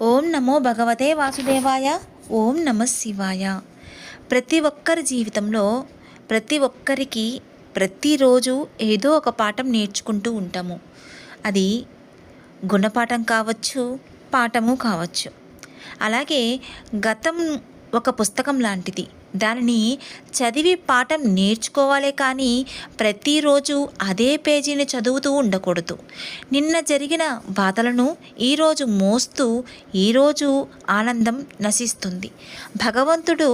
ఓం నమో భగవతే వాసుదేవాయ. ఓం నమ శివాయ. ప్రతి ఒక్కరి జీవితంలో ప్రతి ఒక్కరికి ప్రతిరోజు ఏదో ఒక పాఠం నేర్చుకుంటూ ఉంటాము. అది గుణపాఠం కావచ్చు, పాఠము కావచ్చు. అలాగే గతం ఒక పుస్తకం లాంటిది. దానిని చదివి పాఠం నేర్చుకోవాలే కానీ ప్రతిరోజు అదే పేజీని చదువుతూ ఉండకూడదు. నిన్న జరిగిన బాధలను ఈరోజు మోస్తూ ఈరోజు ఆనందం నశిస్తుంది. భగవంతుడు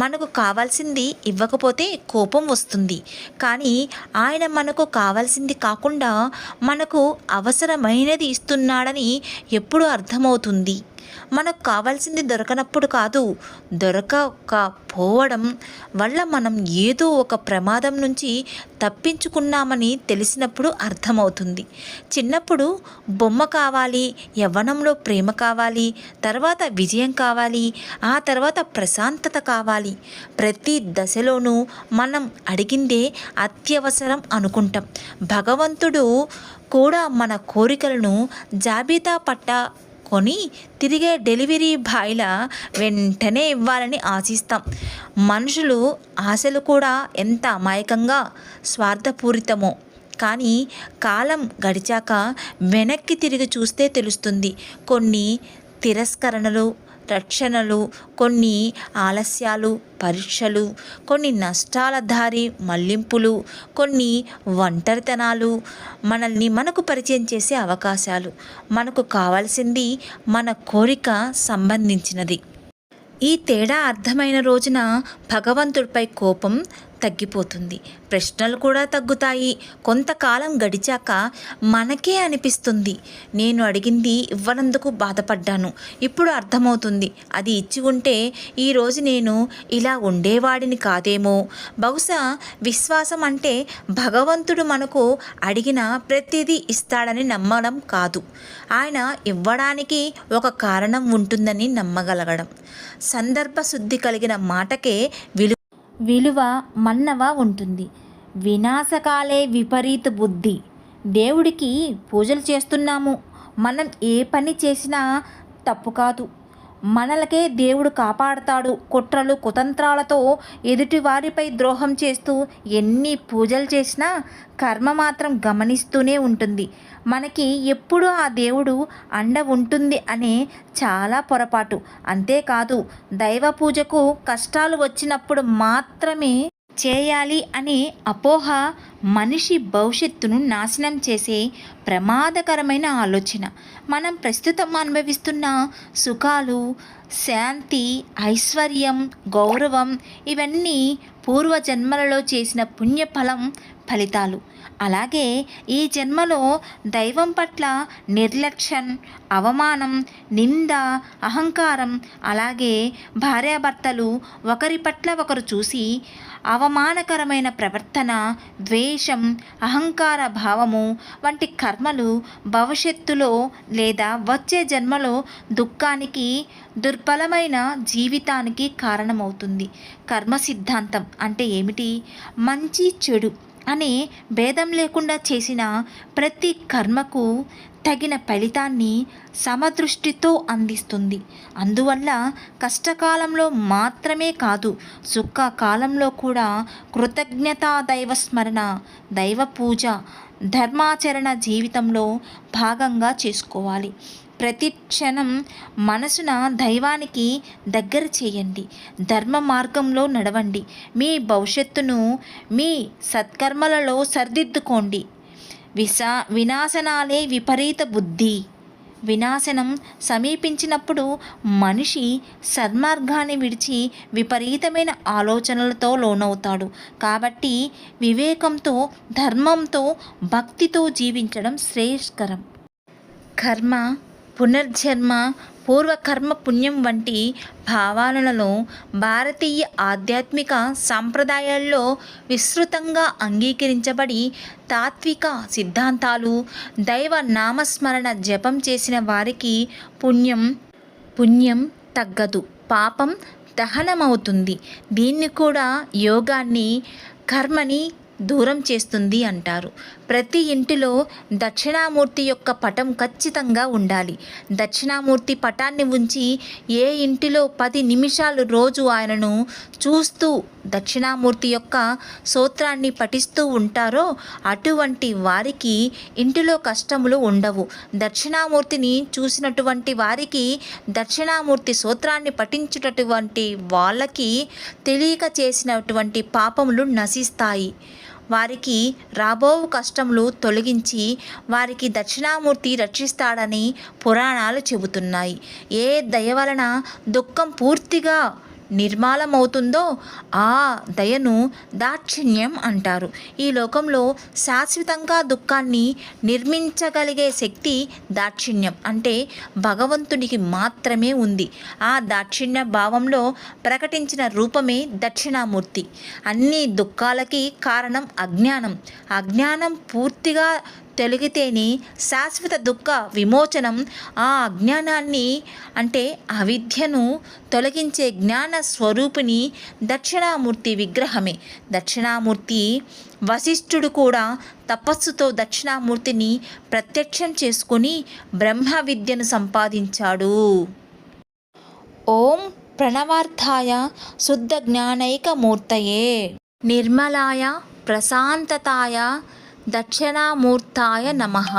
మనకు కావాల్సింది ఇవ్వకపోతే కోపం వస్తుంది. కానీ ఆయన మనకు కావాల్సింది కాకుండా మనకు అవసరమైనది ఇస్తున్నాడని ఎప్పుడు అర్థమవుతుంది. మనకు కావాల్సింది దొరకనప్పుడు కాదు, దొరకకపోవడం వల్ల మనం ఏదో ఒక ప్రమాదం నుంచి తప్పించుకున్నామని తెలిసినప్పుడు అర్థమవుతుంది. చిన్నప్పుడు బొమ్మ కావాలి, యవ్వనంలో ప్రేమ కావాలి, తర్వాత విజయం కావాలి, ఆ తర్వాత ప్రశాంతత కావాలి. ప్రతి దశలోనూ మనం అడిగిందే అత్యవసరం అనుకుంటాం. భగవంతుడు కూడా మన కోరికలను జాబితా కొని తిరిగే డెలివరీ బాయ్ల వెంటనే ఇవ్వాలని ఆశిస్తాం. మనుషులు ఆశలు కూడా ఎంత అమాయకంగా స్వార్థపూరితమో. కానీ కాలం గడిచాక వెనక్కి తిరిగి చూస్తే తెలుస్తుంది. కొన్ని తిరస్కరణలు, రక్షణలు, కొన్ని ఆలస్యాలు, పరీక్షలు, కొన్ని నష్టాల దారి మళ్లింపులు, కొన్ని ఒంటరితనాలు, మనల్ని మనకు పరిచయం చేసే అవకాశాలు. మనకు కావాల్సింది మన కోరిక సంబంధించినది. ఈ తేడా అర్థమైన రోజున భగవంతుడిపై కోపం తగ్గిపోతుంది, ప్రశ్నలు కూడా తగ్గుతాయి. కొంతకాలం గడిచాక మనకే అనిపిస్తుంది, నేను అడిగింది ఇవ్వనందుకు బాధపడ్డాను. ఇప్పుడు అర్థమవుతుంది, అది ఇచ్చి ఉంటే ఈరోజు నేను ఇలా ఉండేవాడిని కాదేమో. బహుశా విశ్వాసం అంటే భగవంతుడు మనకు అడిగిన ప్రతిదీ ఇస్తాడని నమ్మడం కాదు, ఆయన ఇవ్వడానికి ఒక కారణం ఉంటుందని నమ్మగలగడం. సందర్భ శుద్ధి కలిగిన మాటకే విలువ మన్నవ ఉంటుంది. వినాశకాలే విపరీత బుద్ధి. దేవుడికి పూజలు చేస్తున్నాము, మనం ఏ పని చేసినా తప్పు కాదు, మనలకే దేవుడు కాపాడతాడు. కుట్రలు కుతంత్రాలతో ఎదుటి వారిపై ద్రోహం చేస్తూ ఎన్ని పూజలు చేసినా కర్మ మాత్రం గమనిస్తూనే ఉంటుంది. మనకి ఎప్పుడు ఆ దేవుడు అండ ఉంటుంది అనే చాలా పొరపాటు. అంతేకాదు, దైవ పూజకు కష్టాలు వచ్చినప్పుడు మాత్రమే చేయాలి అనే అపోహ మనిషి భవిష్యత్తును నాశనం చేసే ప్రమాదకరమైన ఆలోచన. మనం ప్రస్తుతం అనుభవిస్తున్న సుఖాలు, శాంతి, ఐశ్వర్యం, గౌరవం ఇవన్నీ పూర్వజన్మలలో చేసిన పుణ్యఫలం ఫలితాలు. అలాగే ఈ జన్మలో దైవం పట్ల నిర్లక్ష్యం, అవమానం, నింద, అహంకారం, అలాగే భార్యాభర్తలు ఒకరి పట్ల ఒకరు చూసి అవమానకరమైన ప్రవర్తన, ద్వేషం, అహంకార భావము వంటి కర్మలు భవిష్యత్తులో లేదా వచ్చే జన్మలో దుఃఖానికి, దుర్బలమైన జీవితానికి కారణమవుతుంది. కర్మ సిద్ధాంతం అంటే ఏమిటి? మంచి చెడు అనే భేదం లేకుండా చేసిన ప్రతి కర్మకు తగిన ఫలితాన్ని సమదృష్టితో అందిస్తుంది. అందువల్ల కష్టకాలంలో మాత్రమే కాదు, సుఖకాలంలో కూడా కృతజ్ఞతా దైవస్మరణ, దైవ పూజ, ధర్మాచరణ జీవితంలో భాగంగా చేసుకోవాలి. ప్రతి క్షణం మనసున దైవానికి దగ్గర చేయండి, ధర్మ మార్గంలో నడవండి, మీ భవిష్యత్తును మీ సత్కర్మలలో సరిదిద్దుకోండి. వినాశనాలే విపరీత బుద్ధి. వినాశనం సమీపించినప్పుడు మనిషి సన్మార్గాన్ని విడిచి విపరీతమైన ఆలోచనలతో లోనవుతాడు. కాబట్టి వివేకంతో, ధర్మంతో, భక్తితో జీవించడం శ్రేయస్కరం. కర్మ, పునర్జన్మ, పూర్వకర్మ, పుణ్యం వంటి భావాలలో భారతీయ ఆధ్యాత్మిక సాంప్రదాయాల్లో విస్తృతంగా అంగీకరించబడి తాత్విక సిద్ధాంతాలు. దైవ నామస్మరణ జపం చేసిన వారికి పుణ్యం తగ్గదు, పాపం దహనమవుతుంది. దీన్ని కూడా యోగాన్ని, కర్మని దూరం చేస్తుంది అంటారు. ప్రతి ఇంటిలో దక్షిణామూర్తి యొక్క పటం ఖచ్చితంగా ఉండాలి. దక్షిణామూర్తి పటాన్ని ఉంచి ఏ ఇంటిలో 10 నిమిషాలు రోజు ఆయనను చూస్తూ దక్షిణామూర్తి యొక్క స్తోత్రాన్ని పఠిస్తూ ఉంటారో అటువంటి వారికి ఇంటిలో కష్టములు ఉండవు. దక్షిణామూర్తిని చూసినటువంటి వారికి దక్షిణామూర్తి స్తోత్రాన్ని పఠించేటటువంటి వాళ్ళకి తెలియక చేసినటువంటి పాపములు నశిస్తాయి. వారికి రాబో కష్టములు తొలగించి వారికి దక్షిణామూర్తి రక్షిస్తాడని పురాణాలు చెబుతున్నాయి. ఏ దయ వలన దుఃఖం పూర్తిగా నిర్మూలమవుతుందో ఆ దయను దాక్షిణ్యం అంటారు. ఈ లోకంలో శాశ్వతంగా దుఃఖాన్ని నిర్మించగలిగే శక్తి దాక్షిణ్యం అంటే భగవంతునికి మాత్రమే ఉంది. ఆ దాక్షిణ్య భావంలో ప్రకటించిన రూపమే దక్షిణామూర్తి. అన్ని దుఃఖాలకి కారణం అజ్ఞానం. అజ్ఞానం పూర్తిగా తొలగితేనే శాశ్వత దుఃఖ విమోచనం. ఆ అజ్ఞానాన్ని అంటే అవిద్యను తొలగించే జ్ఞాన స్వరూపిణి దక్షిణామూర్తి విగ్రహమే. దక్షిణామూర్తి వశిష్ఠుడు కూడా తపస్సుతో దక్షిణామూర్తిని ప్రత్యక్షం చేసుకొని బ్రహ్మ విద్యను సంపాదించాడు. ఓం ప్రణవార్థాయ శుద్ధ జ్ఞానైకమూర్తయే నిర్మలాయ ప్రశాంతతాయ దక్షిణామూర్తాయ నమః.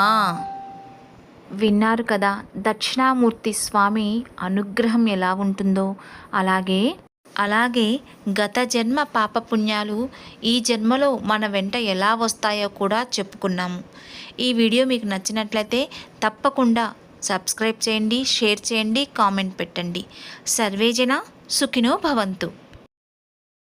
విన్నారు కదా దక్షిణామూర్తి స్వామి అనుగ్రహం ఎలా ఉంటుందో. అలాగే గత జన్మ పాపపుణ్యాలు ఈ జన్మలో మన వెంట ఎలా వస్తాయో కూడా చెప్పుకున్నాము. ఈ వీడియో మీకు నచ్చినట్లయితే తప్పకుండా సబ్స్క్రైబ్ చేయండి, షేర్ చేయండి, కామెంట్ పెట్టండి. సర్వేజన సుఖినో భవంతు.